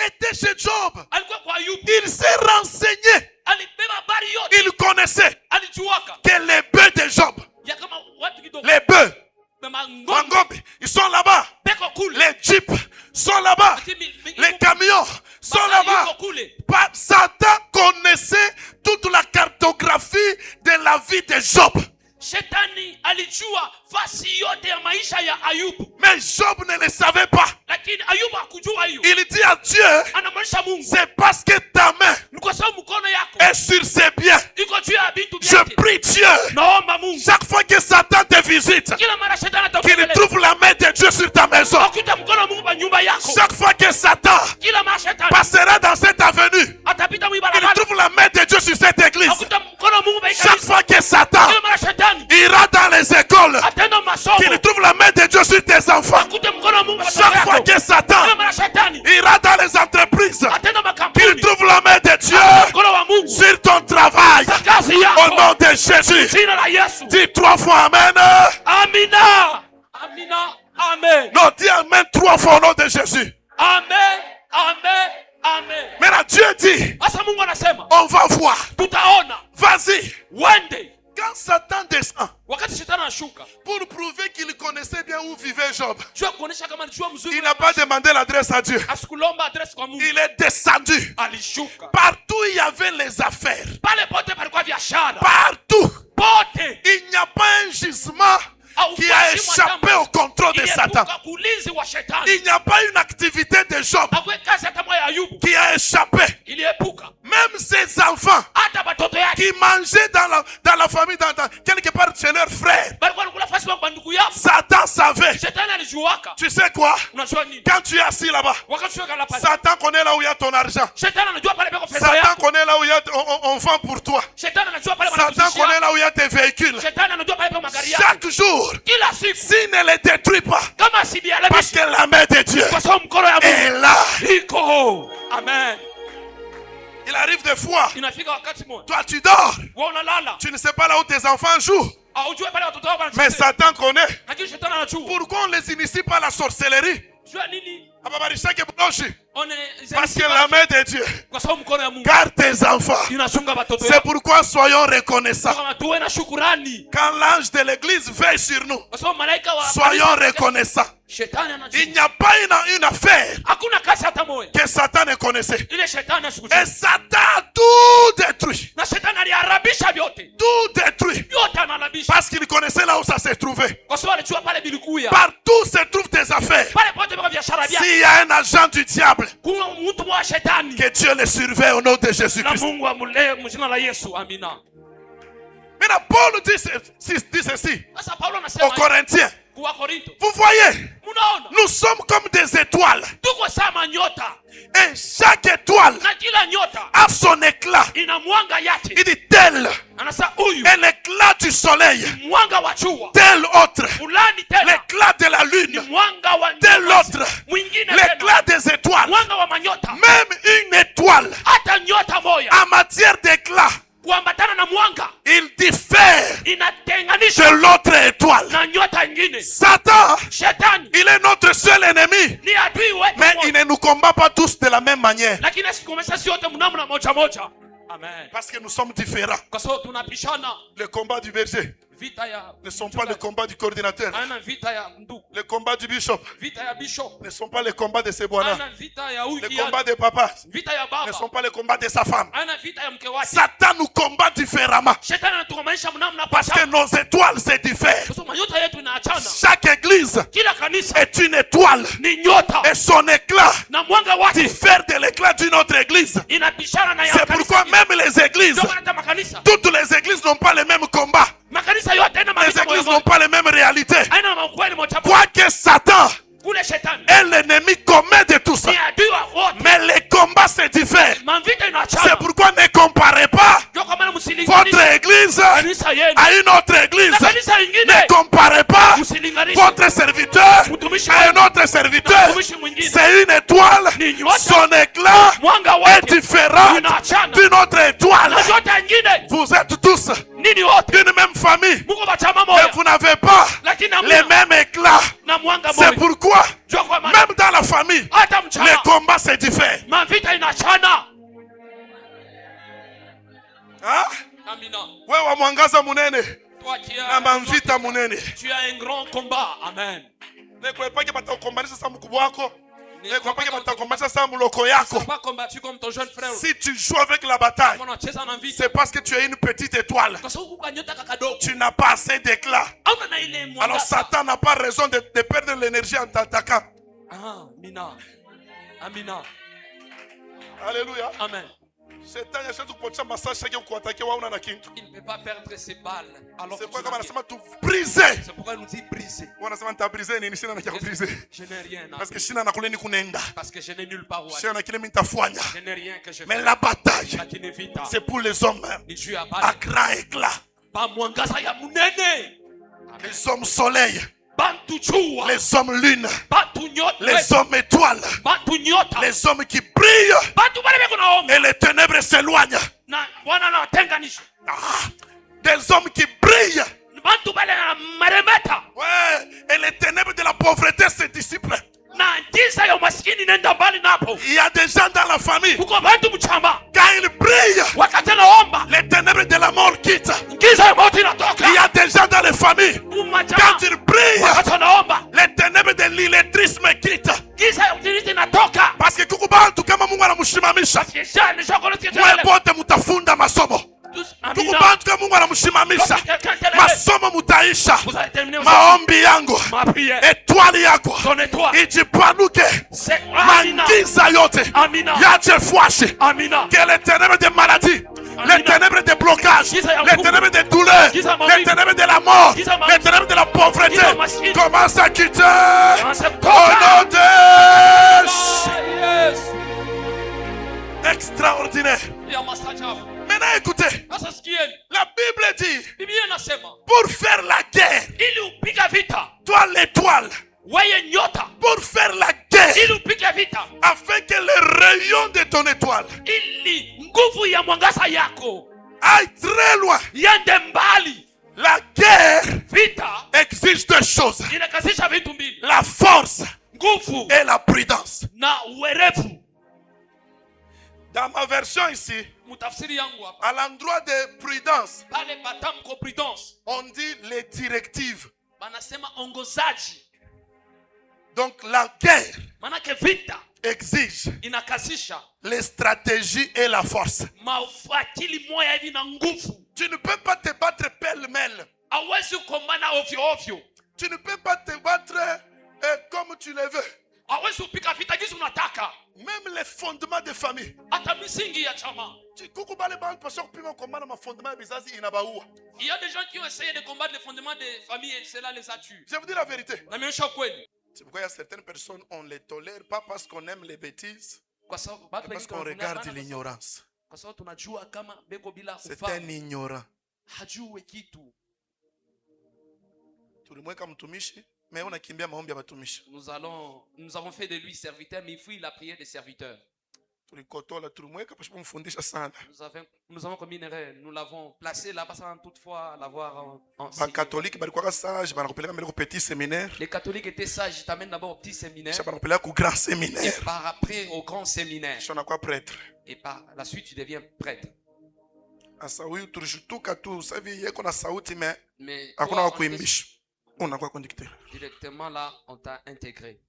était chez Job. Il s'est renseigné. Il connaissait que les bœufs de Job, les bœufs, ils sont là-bas. Les jeeps sont là-bas. Les camions sont là-bas. Satan connaissait toute la cartographie de la vie de Job. Shetani alijua fasi yote ya maisha ya Ayubu. Mais Job ne le savait pas. Lakini Ayubu hakujua hiyo. Il dit à Dieu, anamwonyesha Mungu, c'est parce que ta main est sur ses biens. Je prie Dieu, naomba Mungu, chaque fois que Satan te visite, kila mara shetani qu'il trouve la main de Dieu sur ta maison. akuta mkono wa Mungu kwa nyumba yako. Chaque fois que Satan Kila mara shetani passera dans cette avenue, atapita il mwibarabara, trouve la main de Dieu sur cette église. akuta mkono wa Mungu kwa Chaque kanisa. fois que Satan Kila mara shetani ira dans les écoles, atenda masomo, qu'il trouve la main de Dieu sur tes enfants. akuta mkono wa Mungu kwa Chaque watoto fois yako. que Satan Kila mara shetani ira dans les entreprises, atenda qu'il makampuni, trouve la main de Dieu mkono wa Mungu sur ton travail. kazi Au yako. nom de Jésus. Jina la Yesu. Dis 3 fois Amen. Amina. Amina. Amen. Non, dis Amen 3 fois au nom de Jésus. Amen. Amen. Amen. Maintenant Dieu dit, Asa Mungu anasema, on va voir. tutaona. Vas-y. Wende. Quand Satan descend, Wakati shetani anashuka, pour prouver qu'il connaissait bien où vivait Job, jua kuonesha kama alijua mzuri. il n'a pas demandé l'adresse à Dieu. Asikulomba adresse kwa Mungu. Il est descendu. Alishuka. Partout il y avait les affaires. Pale pote palikuwa biashara. Partout. Pote. Il n'y a pas un gisement qui a échappé au contrôle de Satan. Kulinzi wa shetani. Il n'y a pas une activité de Job Hakuna kazi hata moja ya Ayubu qui a échappé. iliepuka. Même ses enfants Hata batoto yake qui mangeaient dans la famille, quelque part chez leurs frères. balikuwa nakula fasi kwa ndugu yao. Satan savait. Shetani alijuaka. Tu sais quoi? Unajua nini? Quand tu es assis là-bas, Wakati shuka la pale. Satan connaît là où il y a ton argent. Shetani anajua pale peko pesa Satan yako. connaît là où il y a, on vend pour toi. Shetani anajua pale Satan wanakuzishia. connaît là où il y a tes véhicules. Shetani anajua pale peko magari yako. Chaque jour, Kila siku s'il ne les détruit pas, kama sidia parce que la main de Dieu kwa sababu mkono ya Mungu est là. iko. Amen. Il arrive des fois, Inafika wakati mmoja toi tu dors, wewe unalala, tu ne sais pas là où tes enfants jouent. haujui pale watoto wako Mais wanacheza. Satan connaît. Lakini shetani anajua. Pourquoi on ne les initie pas à la sorcellerie? Jua nini? Parce que la main de Dieu Kwa sababu mkono ya Mungu garde tes enfants. inachunga watoto C'est yako. pourquoi soyons reconnaissants. Kama tuwe na shukrani. Quand l'ange de l'église veille sur nous, Kwa sababu malaika wa soyons reconnaissants. Shetani anajua. Il n'y a pas une affaire Hakuna kazi hata moja que Satan ne connaissait. ile shetani asikuchukua. Et Satan a tout détruit. Na shetani aliharabisha vyote. Tout détruit. Yote analabisha. Parce qu'il connaissait là où ça se trouvait. Kwa sababu alijua pale bilikuya. Partout se trouvent tes affaires. Pale pote kwa biashara vyako. S'il y a un agent du diable, Kuna mtu wa shetani. que Dieu le surveille au nom de Na Jésus-Christ. Mungu amlee mjina la Yesu. Amina. Maintenant, Paul dit ceci Sasa Paulo aux anasema Corinthiens. kwa Korinto. Vous voyez, Munaona? nous sommes comme des étoiles. Tuko sama nyota. Et chaque étoile Na kila nyota a son éclat. ina mwanga yake. Il dit tel Anasa huyu est l'éclat du soleil. mwanga wa jua. Tel autre, Fulani tena l'éclat de la ni lune. mwanga wa Tel nyota. autre, Mwingine l'éclat tena des étoiles. mwanga wa manyota. Même une étoile, Hata nyota moja en matière d'éclat, kuambatana na mwanga il diffère inatenganisha de l'autre étoile. na nyota nyingine. Satan, Shetani il est notre seul ennemi. ni adui wetu Mais il mmoja. ne nous combat pas tous de la même manière. Lakini asikomesha si wote mnamna moja moja. Amen. Parce que nous sommes différents. Kwa sababu tunapishana. Le combat du berger Vita ya ne sont pas le combat du coordinateur. ana vita ya ndugu. Le combat du bishop Vita ya bishop. ne sont pas les combats de Sebouana. Ana vita ya huyu Le kijana. combat de papa Vita ya ne baba. sont pas les combats de sa femme. Ana vita ya mke wake. Satan nous combat différemment. Shetani anatukomanisha mnamna Parce que nos étoiles se diffèrent. kwa sababu nyota yetu inaachana. Chaque église Kila kanisa est une étoile. ni nyota Et son éclat na mwanga wake diffère de l'éclat d'une autre église. inapishana na ya C'est pourquoi même les églises, ndio maana hata makanisa toutes les églises n'ont pas les mêmes combats. makanisa yote haina Les mavita églises moja n'ont pas les mêmes réalités. haina makweli moja moja. Quoique Satan Kule shetani est l'ennemi commun de tout ça. ni adui wa wote. Mais les combats se diffèrent. Mavita C'est inaachana. pourquoi ne comparez pas Ndio kwa maana votre msilinganishe église kanisa yenu à une autre église. na kanisa lingine. Ne comparez pas Msilinganishe votre serviteur mtumishi à un wenu autre na serviteur. mtumishi mwingine. C'est une étoile. Ni nyota. Son éclat Mwanga est wake différent inaachana d'une autre étoile. na nyota nyingine. Vous êtes tous Nini wote d'une même famille. Mungu bachama Mais moja vous n'avez pas lakini les hamna mêmes éclats. na mwanga C'est moja. pourquoi Ndio kwa maana même dans la famille, hata mchana les combats se diffèrent. mavita inachana. Hein? Amina. Wewe wa mwangaza munene Toi qui na as mavita munene. tu as un grand combat. Amen. Nekwepake batakombanisha sa mkubwa wako. Ne Nekwepake batakombanisha sa muloko yako. sois pas combattu comme ton jeune frère. Si tu joues avec la bataille, Kama unacheza na vita, c'est parce que tu es une petite étoile. kwa sababu ukanyota kadogo. Tu n'as pas assez d'éclat. Hauna na ile Alors mwangaza. Satan n'a pas raison de perdre l'énergie en t'attaquant. Ah, Amina. Amina. Alléluia. Amen. Shetani anashaka kupotea masashi yake kukuatakia wewe una na kitu. Il ne peut pas perdre ses balles. Alors C'est que pourquoi tu kama n'as rien. anasema tu briser. C'est pourquoi il nous dit briser. Wanasema nitabriser nini sina na briser. Je n'ai rien à Parce que sina na kuleni kunenda. parce que je n'ai nulle part où aller. Sina na kile mitafanya. Je n'ai rien que je Mais fais. la bataille, Lakini vita c'est pour les hommes ni juu ya à bali. grand éclat. Ba mwangaza ya munene. Les hommes soleil, Bantu jua. les hommes lune, Bantu nyota. les hommes étoiles, Bantu nyota. les hommes qui brillent Bantu bale beko naomba. et les ténèbres s'éloignent. Na Bwana anawatenganisha. Ah, des hommes qui brillent. Bantu bale na maremeta. Ouais, et les ténèbres de la pauvreté se dissipent. Na giza ya umaskini nenda mbali napo. Il y a des gens dans la famille, Kuko bantu mchamba. quand ils brillent, Wakati naomba. les ténèbres de la mort quittent. Giza ya mauti inatoka. Il y a des gens dans les familles, Umachama. quand ils brillent, Wakati naomba. les ténèbres de l'illettrisme quittent. Giza ya utiriti inatoka. Parce que kukubantu kama Mungu anamshimamisha, Kishani shokolo mwe bote mutafunda masomo. Kukubantu kama Mungu anamshimamisha, masomo mutaisha. Maombi yangu, etwali yako ijipanuke, mangiza yote yache fwashi. Que les ténèbres de maladie, les ténèbres de blocage, les ténèbres de douleur, les ténèbres de la mort, les ténèbres de la pauvreté commencent à quitter au nom de Jésus. Extraordinaire. Maintenant écoutez, la Bible dit, pour faire la guerre, toi l'étoile, pour faire la guerre, afin que le rayon de ton étoile aille très loin. La guerre exige deux choses, la force et la prudence. Dans ma version ici, à l'endroit de prudence, on dit les directives. Donc la guerre exige les stratégies et la force. Tu ne peux pas te battre pêle-mêle. Tu ne peux pas te battre comme tu le veux. Même les fondements de famille. Il y a des gens qui ont essayé de combattre les fondements des familles et cela les a tués. Je vous dis la vérité. C'est pourquoi il y a certaines personnes, on les tolère pas parce qu'on aime les bêtises, mais parce qu'on regarde l'ignorance. C'est un ignorant. Nous avons fait de lui serviteur, mais il fuit la prière des serviteurs. Nous avons commis une erreur. Nous l'avons placé là, sans toutefois l'avoir enseigné. Les catholiques étaient sages, ils t'amènent d'abord au petit séminaire. Et par après au grand séminaire. Et par la suite, tu deviens prêtre. Mais directement là, on t'a intégré.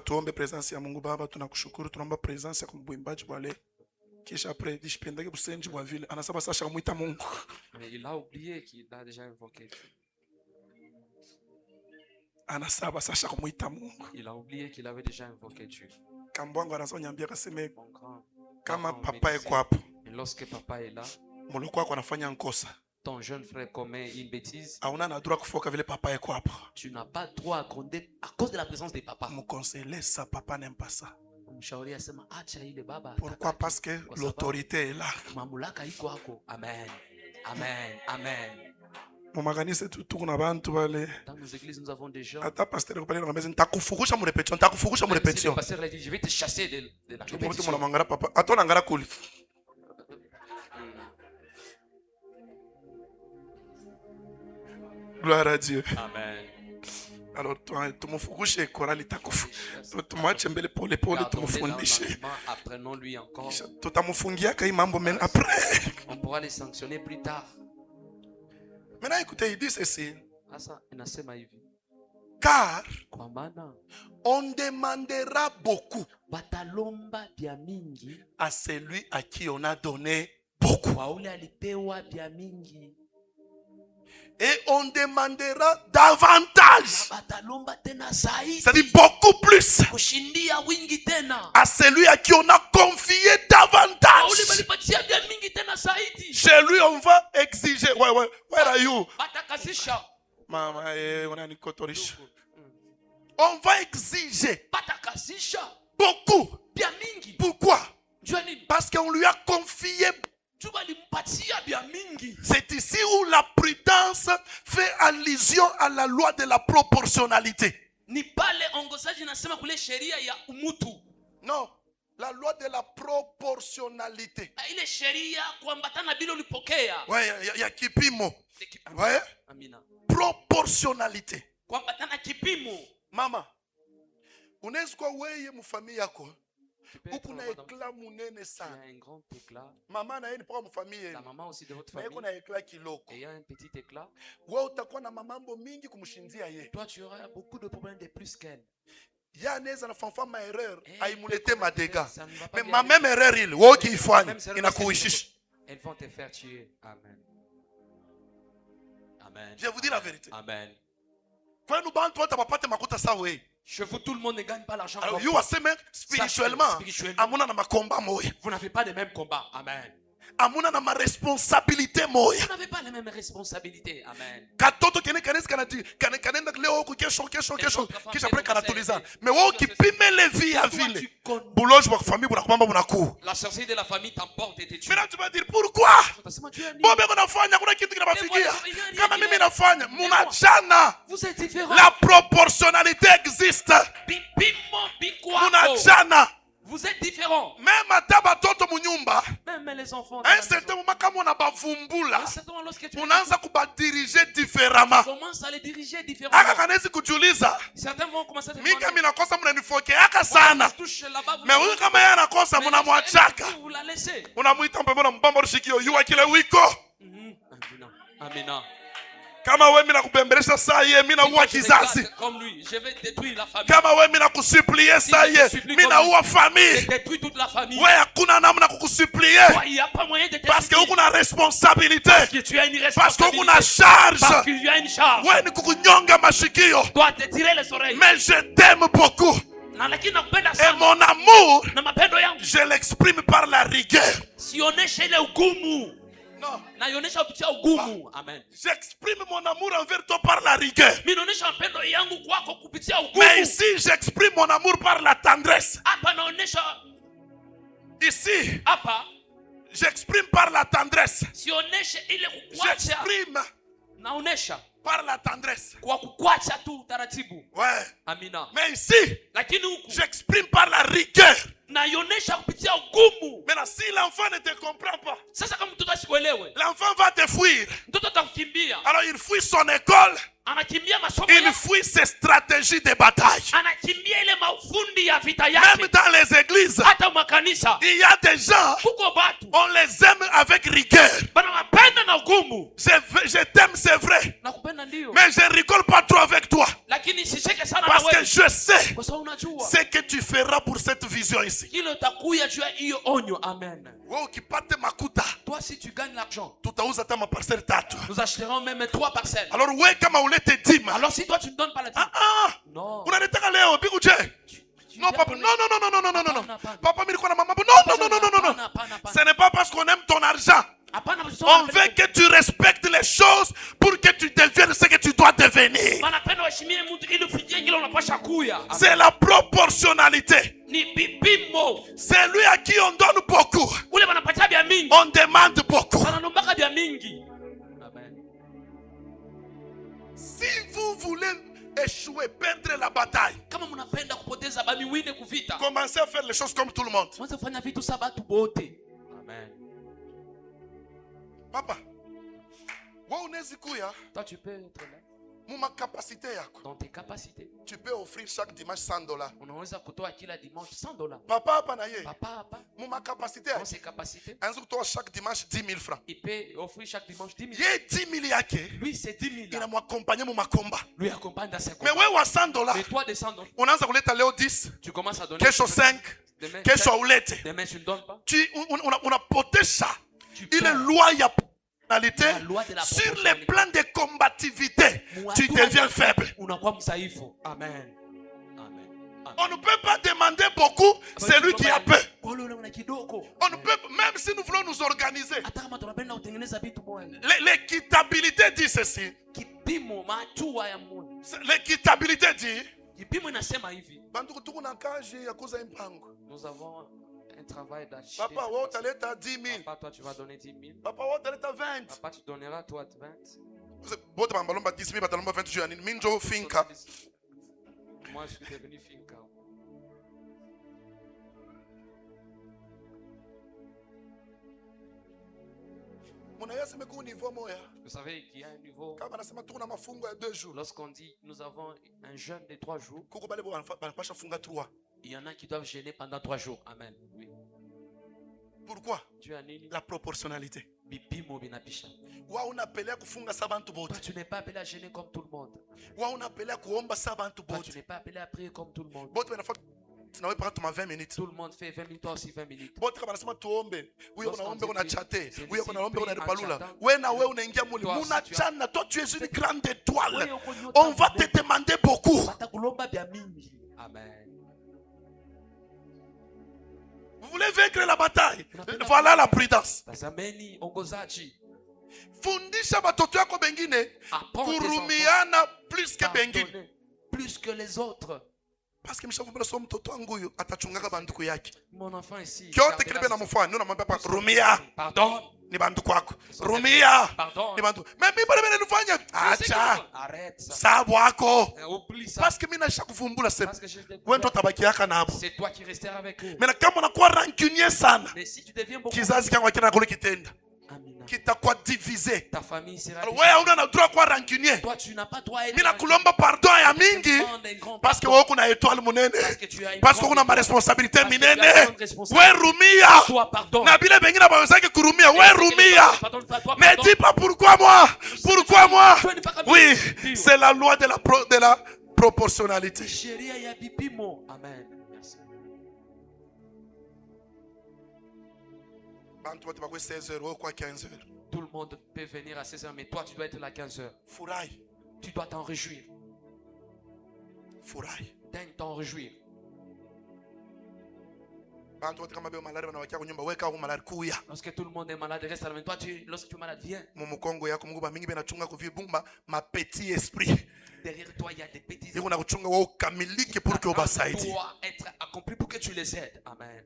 Tuombe presence ya Mungu Baba, tunakushukuru, tunaomba presence ya mwimbaji wale. Kisha après dishipendake busenji bwa vile anasaba sasa kumuita Mungu. Mais il a oublié qu'il a déjà invoqué Dieu. Anasaba sasa kumuita Mungu. Il a oublié qu'il avait déjà invoqué Dieu. Kambwangu anasaba nyambia kaseme kama grand papa yako hapo. Et lorsque papa est là, muloko wako anafanya nkosa. Ton jeune frère commet une bêtise. Hauna na droit kufoka vile papa yako hapo. Tu n'as pas droit à gronder à cause de la présence des papas. Mon conseiller, ça papa n'aime pas ça. Pourquoi? Parce que l'autorité est là. Amen. Amen. Amen. Dans nos églises, nous avons des gens. Je vais Je vais te chasser de la répétition. Gloire à Dieu. Amen. Alors tumufungushe korali takufu. Tumwache mbele pole pole tumufundishe. Apprenons-lui encore. Tutamufungia kai mambo men après. On pourra les sanctionner plus tard. Maintenant écoutez, il dit ceci. Asa inasema hivi. Car kwa maana on demandera beaucoup batalomba bya mingi à celui à qui on a donné beaucoup. Kwa ule alipewa bya mingi. Et on demandera davantage. C'est-à-dire beaucoup plus. À celui à qui on a confié davantage. Chez lui, on va exiger. Ouais, where are you? On va exiger beaucoup. Pourquoi? Parce qu'on lui a confié. C'est ici où la prudence fait allusion à la loi de la proportionnalité. Non, la loi de la proportionnalité. Ouais, il y a kipimo. Ouais. Proportionnalité. Maman, unaweza kuwa wewe mfamilia yako huku na ekla munene sana. Il y a un grand éclat. Maman na yeye ni kwa mfamilia. La maman aussi de votre famille. Kuna ekla kiloko. Et il y a un petit éclat. Wewe utakuwa na mambo mingi kumshindia yeye. Toi tu auras beaucoup de problèmes de plus qu'elle. Ya anaweza nafanya ma erreur aimulete madega. Mais ma même erreur ile wewe ukifanya inakuishisha. Elles vont te faire tuer. Amen. Amen. Je vous dis la vérité. Amen. Quand nous bantu watapata makuta sawa wewe. Chez vous, tout le monde ne gagne pas l'argent. Alors, spirituellement, vous n'avez pas les mêmes combats. Amen. Vous n'avez pas les mêmes responsabilités. Amen. Mais la sorcière de la famille t'emporte et te tue. Maintenant tu vas dire pourquoi? Vous êtes différents. La proportionnalité existe. Vous êtes différents. Même les enfants. Un certain moment, quand on a bavumbula, on a diriger différemment. Commence à les diriger différemment. Certains vont commencer à te demander. Mais oui, comme il y a une cosa, vous la laissez. Amen. Kama wewe mina kupembelesha saa hii mina uwa kizazi. Comme lui, je vais détruire la famille. Kama wewe mina kusuplier saa hii mina uwa famille. Je détruis toute la famille. Wewe hakuna namna kukusuplier. Il y a pas moyen de te parce que uko na responsabilité. Parce que tu as une responsabilité. Parce que uko na charge. Parce que tu as une charge. Wewe ni kukunyonga mashikio. Dois te tirer les oreilles. Mais je t'aime beaucoup. Et mon amour, je l'exprime par la rigueur. Non. Amen. J'exprime mon amour envers toi par la rigueur. Mais ici, j'exprime mon amour par la tendresse. Ici, j'exprime par la tendresse. J'exprime par la tendresse. Ouais. Amina. Mais ici, j'exprime par la rigueur. Maintenant, si l'enfant ne te comprend pas, l'enfant va te fuir. Alors il fuit son école. Il fuit ses stratégies de bataille. Même dans les églises, il y a des gens, on les aime avec rigueur. Je t'aime, c'est vrai. Mais je ne rigole pas trop avec toi. Parce que je sais ce que tu feras pour cette vision ici. Amen. Toi, si tu gagnes l'argent, nous achèterons même 3 parcelles. Alors, alors si toi tu ne donnes pas la dîme, non. Non, papa, non. Papa, non. Ce n'est pas parce qu'on aime ton argent. On veut que tu respectes les choses pour que tu deviennes ce que tu dois devenir. C'est la proportionnalité. C'est lui à qui on donne beaucoup. On demande beaucoup. Si vous voulez échouer, perdre la bataille, commencez à faire les choses comme tout le monde. Amen. Papa, toi tu peux être là. Dans tes capacités. Tu peux offrir chaque dimanche $100. Unaweza kutoa kila dimanche $100. Papa hapa na ye. Papa hapa. Muma capacité. Dans ses capacités. Un jour toi chaque dimanche 10 000 francs. Il peut offrir chaque dimanche 10 000. Ye 10 000 yake. Lui c'est 10 000. Il a m'accompagner mon makomba. Lui accompagne dans ses combats. Mais ouais wa $100. Mais toi de $100. Unaanza kuleta leo 10. Tu commences à donner. Kesho 5. Kesho ulete. Demain tu ne donnes pas. Tu unapotesha ile loi ya sur les plans de combativité, tu deviens faible. Amen. On ne peut pas demander beaucoup, celui qui a peu. On ne peut, même si nous voulons nous organiser. L'équitabilité dit ceci. L'équitabilité dit. Nous avons un travail d'acheter. Papa, ouais, tu as 10 000. Papa, toi, tu vas donner 10 000. Papa, ouais, tu as 20. Papa, tu donneras toi 20. Moi, je suis devenu finka. Vous savez qu'il y a un niveau. Lorsqu'on dit nous avons un jeûne de 3 jours, il y en a qui doivent jeûner pendant 3 jours. Amen. Oui. Pourquoi? La proportionnalité. Toi, tu n'es pas appelé à jeûner comme tout le monde. Toi, tu n'es pas appelé à prier comme tout le monde. Tout le monde fait 20 minutes, toi aussi 20 minutes. Toi, tu es une grande étoile. On va te demander beaucoup. Amen. Vous voulez vaincre la bataille? Voilà la prudence. Fundisha batoto yako bengine kurumiana plus que bengine. Plus que les autres. Parce que mtoto wangu huyo atachungaga banduku yake. Mon enfant ici. Kyote kile na mfano, ndio namwambia papa rumia. Pardon. Ni banduku wako. Rumia. Pardon. Ni banduku. Mimi bado nifanya. Acha. Arrête ça. Sabu wako. Oublie ça. Parce que mimi nasha kuvumbula sema. Wewe ndo tabaki yaka nabo. C'est toi qui resteras avec eux. Mais kama unakuwa rancunier sana. Mais si tu deviens beaucoup. Kizazi kyangu kina kule kitenda. Kitakuwa divisé. Ta famille sera divisée. Wewe una droit kwa rancunier. Toi tu n'as pas droit à être. Mina kulomba pardon ya mingi parce que wewe kuna étoile munene. Parce que kuna ma responsabilité minene. Wewe rumia. Na bila bengine bawezake kurumia. Wewe rumia. Mais dis pas pourquoi moi? Pourquoi moi? Oui, c'est la loi de la proportionnalité. Amen. Merci. Tout le monde peut venir à 16h, mais toi tu dois être là à 15h. Tu dois t'en réjouir. Daigne t'en réjouir. Lorsque tout le monde est malade, reste à la maison. Toi, lorsque tu es malade, viens. Derrière toi, il y a des petits. Qui doivent être accomplis pour que tu les aides. Amen.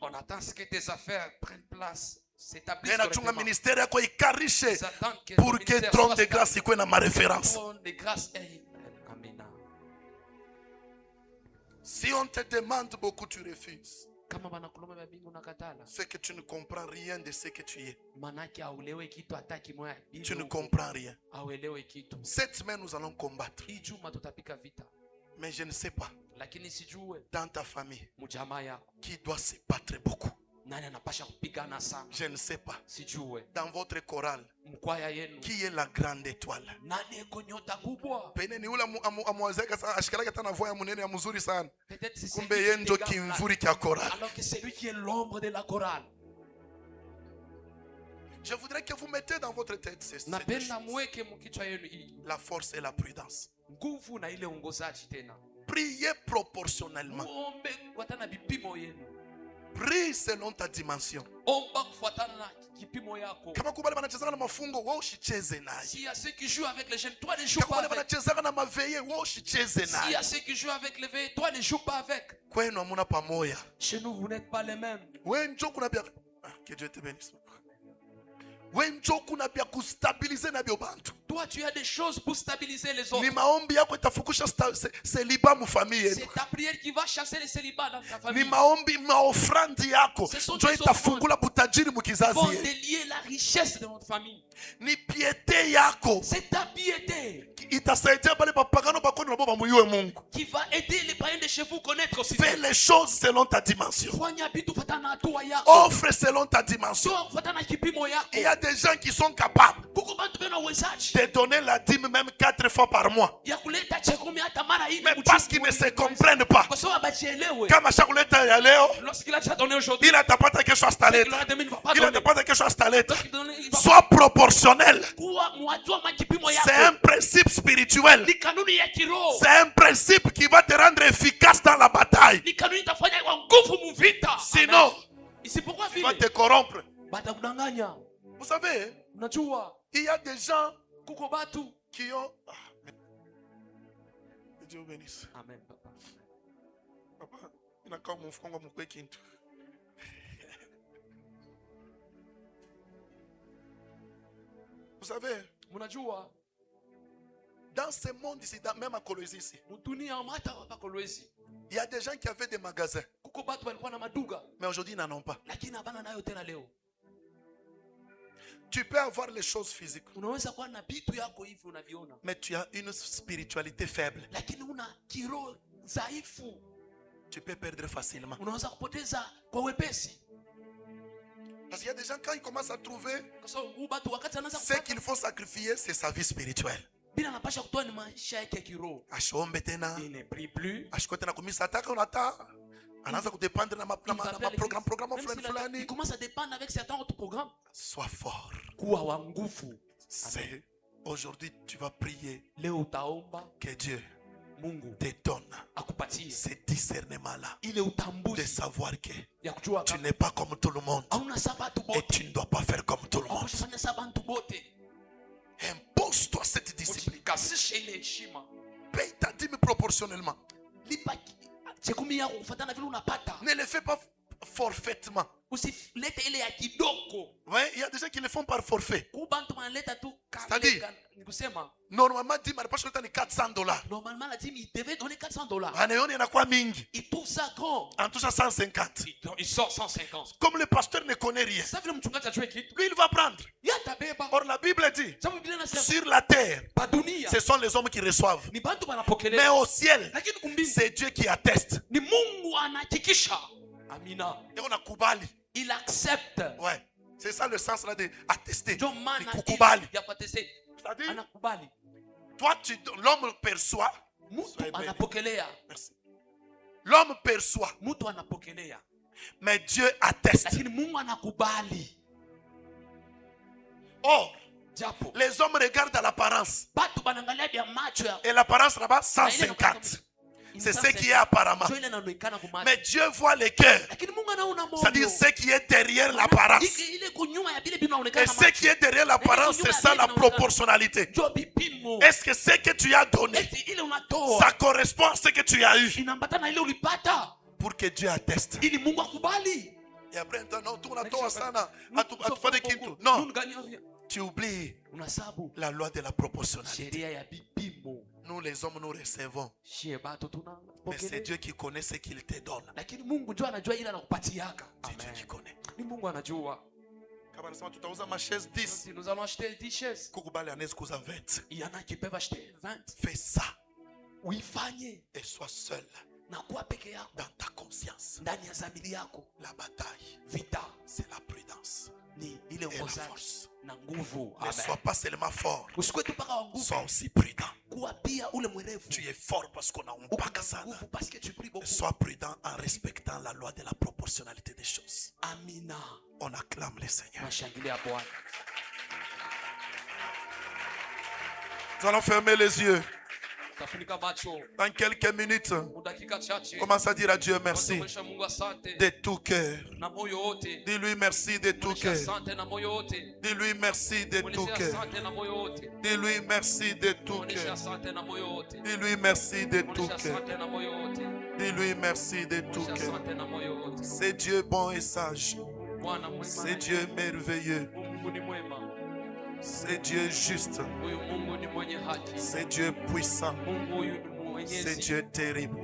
On attend ce que tes affaires prennent place. Pour que trône de grâce ikuwe na ma référence. Si on te demande beaucoup, tu refuses. C'est que tu ne comprends rien de ce que tu es. Tu ne comprends rien. Cette semaine, nous allons combattre. Mais je ne sais pas. Dans ta famille, qui doit se battre beaucoup? Je ne sais pas. Dans votre chorale, qui est la grande étoile? Alors que c'est lui qui est l'ombre de la chorale. Je voudrais que vous mettez dans votre tête la force et la prudence. Priez proportionnellement. Prie selon ta dimension. S'il y a ceux qui jouent avec les jeunes, toi ne joues pas avec. S'il y a ceux qui jouent avec les veillées, toi ne joues pas avec. Chez nous, vous n'êtes pas les mêmes. Que Dieu te bénisse. Toi, tu as des choses pour stabiliser les autres. C'est ta prière qui va chasser les célibats dans ta famille. Ce sont tes offrandes qui vont délier la richesse de notre famille. C'est ta piété qui va aider les païens de chez vous à connaître aussi. Fais les choses selon ta dimension. Offre selon ta dimension. Il y a des gens qui sont capables de donner la dîme même 4 fois par mois. Mais parce qu'ils ne se comprennent pas. Comme à chaque fois il n'a pas quelque chose à l'aide. Il n'a pas quelque chose à l'aide. Sois proportionnel. C'est un principe spirituel. C'est un principe qui va te rendre efficace dans la bataille. Sinon, tu vas te corrompre. Vous savez, il y a des gens qui ont... Que Dieu vous bénisse. Amen, papa. Papa, il y a encore mon frère, mon frère qui... Vous savez, dans ce monde ici, même à Colosie ici, il y a des gens qui avaient des magasins. Mais aujourd'hui, ils n'en ont pas. Tu peux avoir les choses physiques. Mais tu as une spiritualité faible. Tu peux perdre facilement. Parce qu'il y a des gens, quand ils commencent à trouver ce qu'il faut sacrifier, c'est sa vie spirituelle. Il ne prie plus. Il commence à dépendre avec certains autres programmes. Sois fort. Aujourd'hui, tu vas prier que Dieu te donne ce discernement-là de savoir que tu n'es pas comme tout le monde et tu ne dois pas faire comme tout le monde. Impose-toi cette discipline. Paye ta dîme proportionnellement. Ne le fais pas forfaitement. Ouais, il y a des gens qui le font par forfait. C'est-à-dire, normalement, dîme à 400$. Normalement, la dîme, il devait donner $400. Il trouve ça grand. En tout ça, 150. Il sort 150. Comme le pasteur ne connaît rien, lui, il va prendre. Or, la Bible dit, sur la terre, ce sont les hommes qui reçoivent. Mais au ciel, c'est Dieu qui atteste. Amina. Et on a Koubali. Il accepte. Ouais. C'est ça le sens là de attester. C'est-à-dire, toi, l'homme perçoit. Merci. L'homme perçoit. Mais Dieu atteste. Or, les hommes regardent à l'apparence. Et l'apparence là-bas, 150. C'est ce qui est apparemment. Mais Dieu voit les cœurs. C'est-à-dire ce qui est derrière l'apparence. Et ce qui est derrière l'apparence, c'est ça la proportionnalité. Est-ce que ce que tu as donné, ça correspond à ce que tu as eu? Pour que Dieu atteste. Et après, non, tu oublies la loi de la proportionnalité. Nous les hommes, nous recevons. Mais c'est Dieu qui connaît ce qu'il te donne. C'est Dieu qui connaît. Ma chaise 10. Nous allons acheter 10 chaises. Il y en a qui peuvent acheter 20. Fais ça. Oui, et sois seul. Dans ta conscience. La bataille, c'est la prudence et la force. Ne sois pas seulement fort, sois aussi prudent. Tu es fort parce qu'on a un pack ça. Sois prudent en respectant la loi de la proportionnalité des choses. Amina. On acclame le Seigneur. Nous allons fermer les yeux. Dans quelques minutes, commence à dire à Dieu merci de tout cœur. Dis-lui merci de tout cœur. Dis-lui merci de tout cœur. Dis-lui merci de tout cœur. Dis-lui merci de tout cœur. Dis-lui merci de tout cœur. C'est Dieu bon et sage. C'est Dieu merveilleux. C'est Dieu juste. C'est Dieu puissant. C'est Dieu terrible.